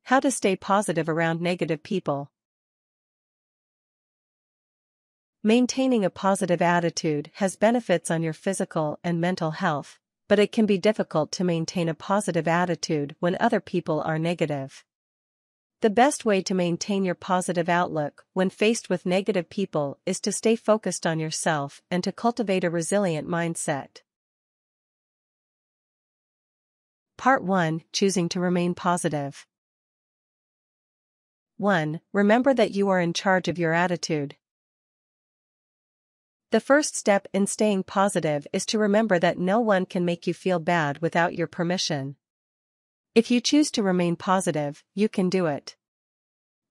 How to stay positive around negative people. Maintaining a positive attitude has benefits on your physical and mental health, but it can be difficult to maintain a positive attitude when other people are negative. The best way to maintain your positive outlook when faced with negative people is to stay focused on yourself and to cultivate a resilient mindset. Part 1. Choosing to remain positive. 1. Remember that you are in charge of your attitude. The first step in staying positive is to remember that no one can make you feel bad without your permission. If you choose to remain positive, you can do it.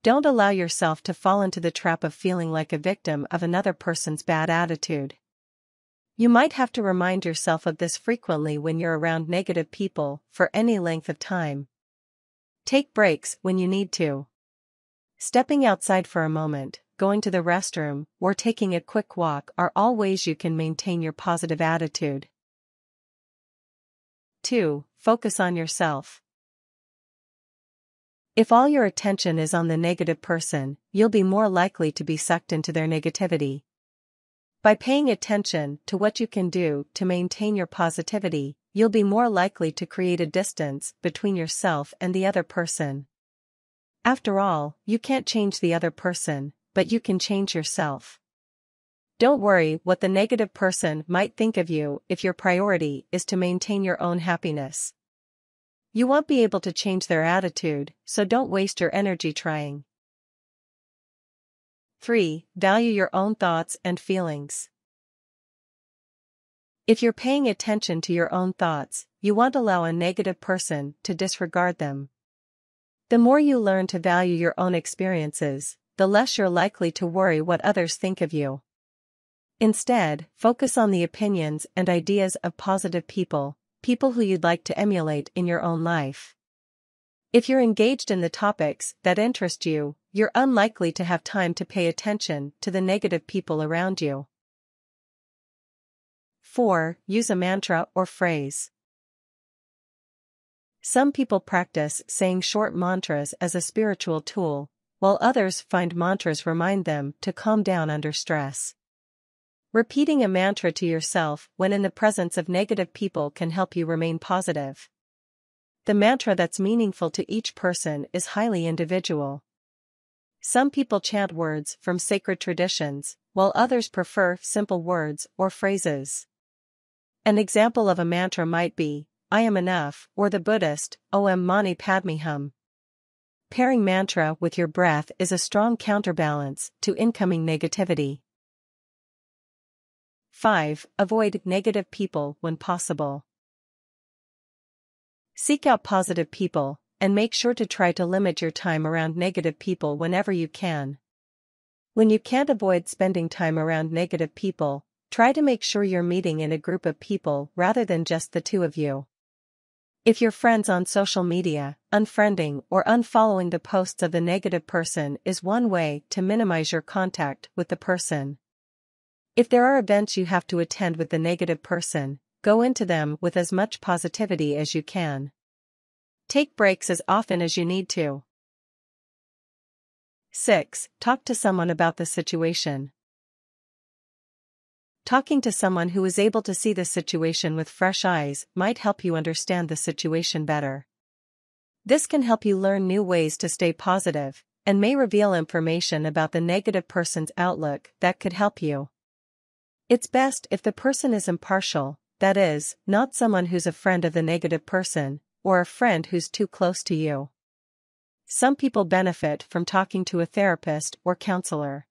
Don't allow yourself to fall into the trap of feeling like a victim of another person's bad attitude. You might have to remind yourself of this frequently when you're around negative people for any length of time. Take breaks when you need to. Stepping outside for a moment, going to the restroom, or taking a quick walk are all ways you can maintain your positive attitude. 2. Focus on yourself. If all your attention is on the negative person, you'll be more likely to be sucked into their negativity. By paying attention to what you can do to maintain your positivity, you'll be more likely to create a distance between yourself and the other person. After all, you can't change the other person, but you can change yourself. Don't worry what the negative person might think of you if your priority is to maintain your own happiness. You won't be able to change their attitude, so don't waste your energy trying. 3. Value your own thoughts and feelings. If you're paying attention to your own thoughts, you won't allow a negative person to disregard them. The more you learn to value your own experiences, the less you're likely to worry what others think of you. Instead, focus on the opinions and ideas of positive people who you'd like to emulate in your own life. If you're engaged in the topics that interest you, you're unlikely to have time to pay attention to the negative people around you. 4. Use a mantra or phrase. Some people practice saying short mantras as a spiritual tool, while others find mantras remind them to calm down under stress. Repeating a mantra to yourself when in the presence of negative people can help you remain positive. The mantra that's meaningful to each person is highly individual. Some people chant words from sacred traditions, while others prefer simple words or phrases. An example of a mantra might be, I am enough, or the Buddhist, Om Mani Padme Hum. Pairing mantra with your breath is a strong counterbalance to incoming negativity. 5. Avoid negative people when possible. Seek out positive people, and make sure to try to limit your time around negative people whenever you can. When you can't avoid spending time around negative people, try to make sure you're meeting in a group of people rather than just the two of you. If you're friends on social media, unfriending or unfollowing the posts of the negative person is one way to minimize your contact with the person. If there are events you have to attend with the negative person, go into them with as much positivity as you can. Take breaks as often as you need to. 6. Talk to someone about the situation. Talking to someone who is able to see the situation with fresh eyes might help you understand the situation better. This can help you learn new ways to stay positive, and may reveal information about the negative person's outlook that could help you. It's best if the person is impartial, that is, not someone who's a friend of the negative person, or a friend who's too close to you. Some people benefit from talking to a therapist or counselor.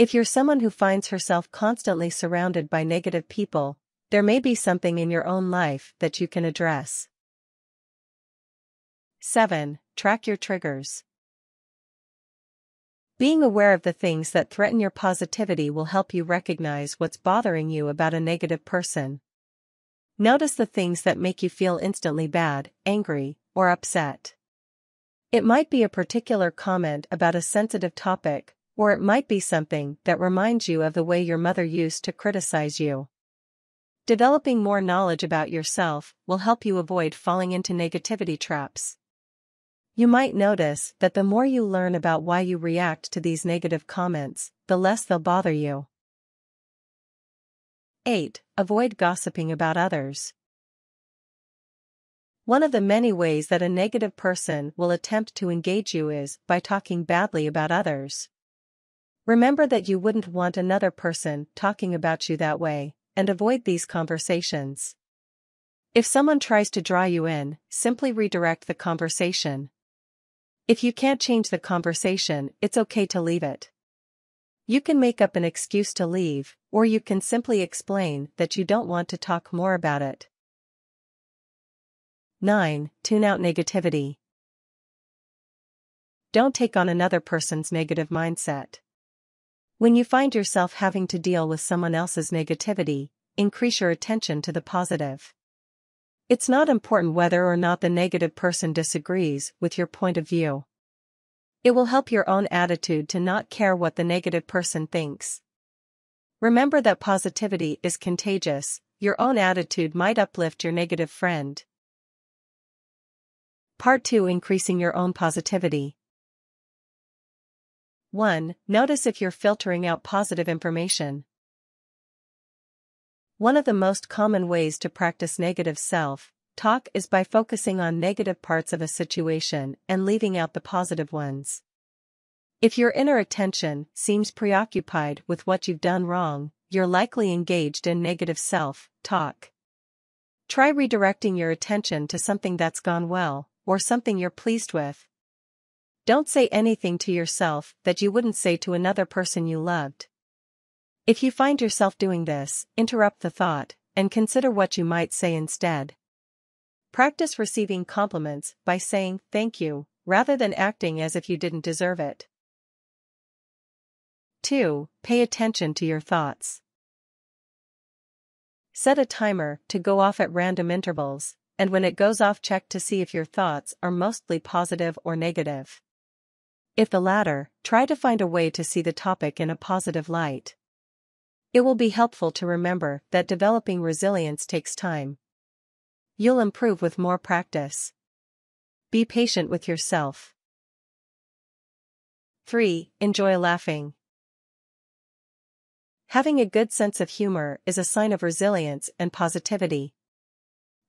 If you're someone who finds herself constantly surrounded by negative people, there may be something in your own life that you can address. 7. Track your triggers. Being aware of the things that threaten your positivity will help you recognize what's bothering you about a negative person. Notice the things that make you feel instantly bad, angry, or upset. It might be a particular comment about a sensitive topic, or it might be something that reminds you of the way your mother used to criticize you. Developing more knowledge about yourself will help you avoid falling into negativity traps. You might notice that the more you learn about why you react to these negative comments, the less they'll bother you. 8. Avoid gossiping about others. One of the many ways that a negative person will attempt to engage you is by talking badly about others. Remember that you wouldn't want another person talking about you that way, and avoid these conversations. If someone tries to draw you in, simply redirect the conversation. If you can't change the conversation, it's okay to leave it. You can make up an excuse to leave, or you can simply explain that you don't want to talk more about it. 9. Tune out negativity. Don't take on another person's negative mindset. When you find yourself having to deal with someone else's negativity, increase your attention to the positive. It's not important whether or not the negative person disagrees with your point of view. It will help your own attitude to not care what the negative person thinks. Remember that positivity is contagious. Your own attitude might uplift your negative friend. Part 2. Increasing your own positivity. 1. Notice if you're filtering out positive information. One of the most common ways to practice negative self-talk is by focusing on negative parts of a situation and leaving out the positive ones. If your inner attention seems preoccupied with what you've done wrong, you're likely engaged in negative self-talk. Try redirecting your attention to something that's gone well, or something you're pleased with. Don't say anything to yourself that you wouldn't say to another person you loved. If you find yourself doing this, interrupt the thought, and consider what you might say instead. Practice receiving compliments by saying thank you, rather than acting as if you didn't deserve it. 2. Pay attention to your thoughts. Set a timer to go off at random intervals, and when it goes off, check to see if your thoughts are mostly positive or negative. If the latter, try to find a way to see the topic in a positive light. It will be helpful to remember that developing resilience takes time. You'll improve with more practice. Be patient with yourself. 3. Enjoy laughing. Having a good sense of humor is a sign of resilience and positivity.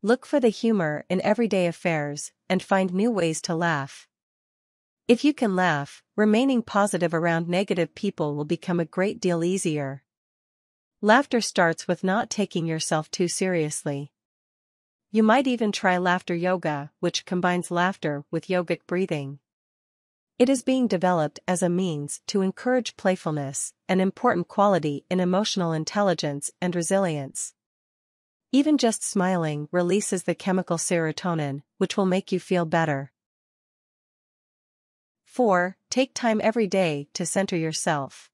Look for the humor in everyday affairs, and find new ways to laugh. If you can laugh, remaining positive around negative people will become a great deal easier. Laughter starts with not taking yourself too seriously. You might even try laughter yoga, which combines laughter with yogic breathing. It is being developed as a means to encourage playfulness, an important quality in emotional intelligence and resilience. Even just smiling releases the chemical serotonin, which will make you feel better. 4. Take time every day to center yourself.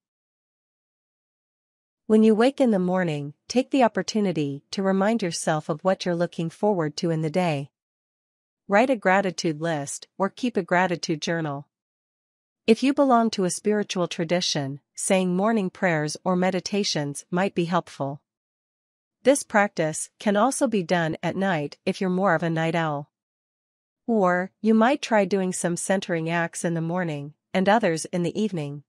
When you wake in the morning, take the opportunity to remind yourself of what you're looking forward to in the day. Write a gratitude list or keep a gratitude journal. If you belong to a spiritual tradition, saying morning prayers or meditations might be helpful. This practice can also be done at night if you're more of a night owl. Or, you might try doing some centering acts in the morning, and others in the evening.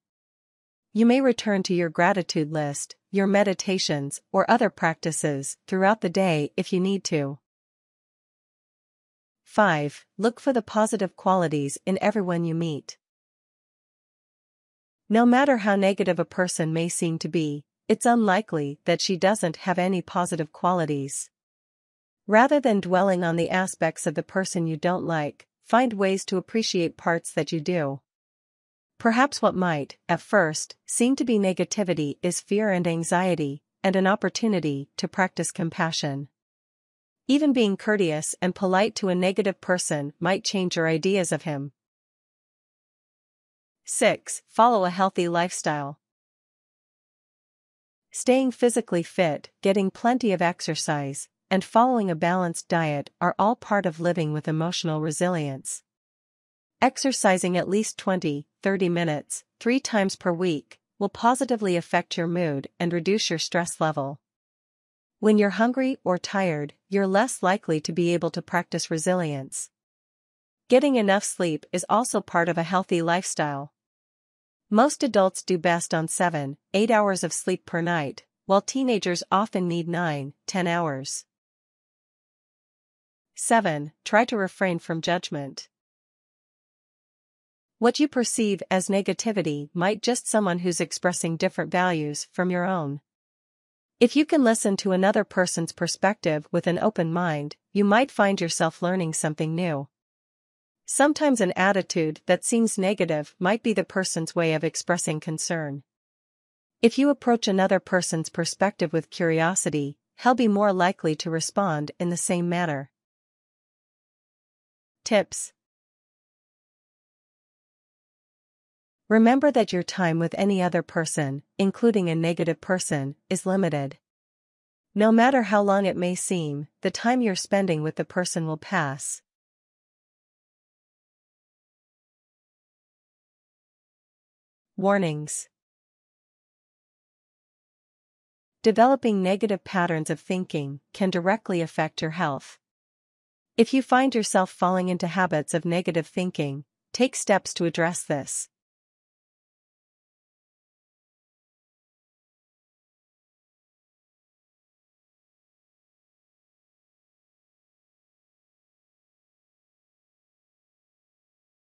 You may return to your gratitude list, your meditations, or other practices throughout the day if you need to. 5. Look for the positive qualities in everyone you meet. No matter how negative a person may seem to be, it's unlikely that she doesn't have any positive qualities. Rather than dwelling on the aspects of the person you don't like, find ways to appreciate parts that you do. Perhaps what might, at first, seem to be negativity is fear and anxiety, and an opportunity to practice compassion. Even being courteous and polite to a negative person might change your ideas of him. 6. Follow a healthy lifestyle. Staying physically fit, getting plenty of exercise, and following a balanced diet are all part of living with emotional resilience. Exercising at least 20-30 minutes, 3 times per week, will positively affect your mood and reduce your stress level. When you're hungry or tired, you're less likely to be able to practice resilience. Getting enough sleep is also part of a healthy lifestyle. Most adults do best on 7-8 hours of sleep per night, while teenagers often need 9-10 hours. 7. Try to refrain from judgment. What you perceive as negativity might just be someone who's expressing different values from your own. If you can listen to another person's perspective with an open mind, you might find yourself learning something new. Sometimes an attitude that seems negative might be the person's way of expressing concern. If you approach another person's perspective with curiosity, he'll be more likely to respond in the same manner. Tips. Remember that your time with any other person, including a negative person, is limited. No matter how long it may seem, the time you're spending with the person will pass. Warnings. Developing negative patterns of thinking can directly affect your health. If you find yourself falling into habits of negative thinking, take steps to address this.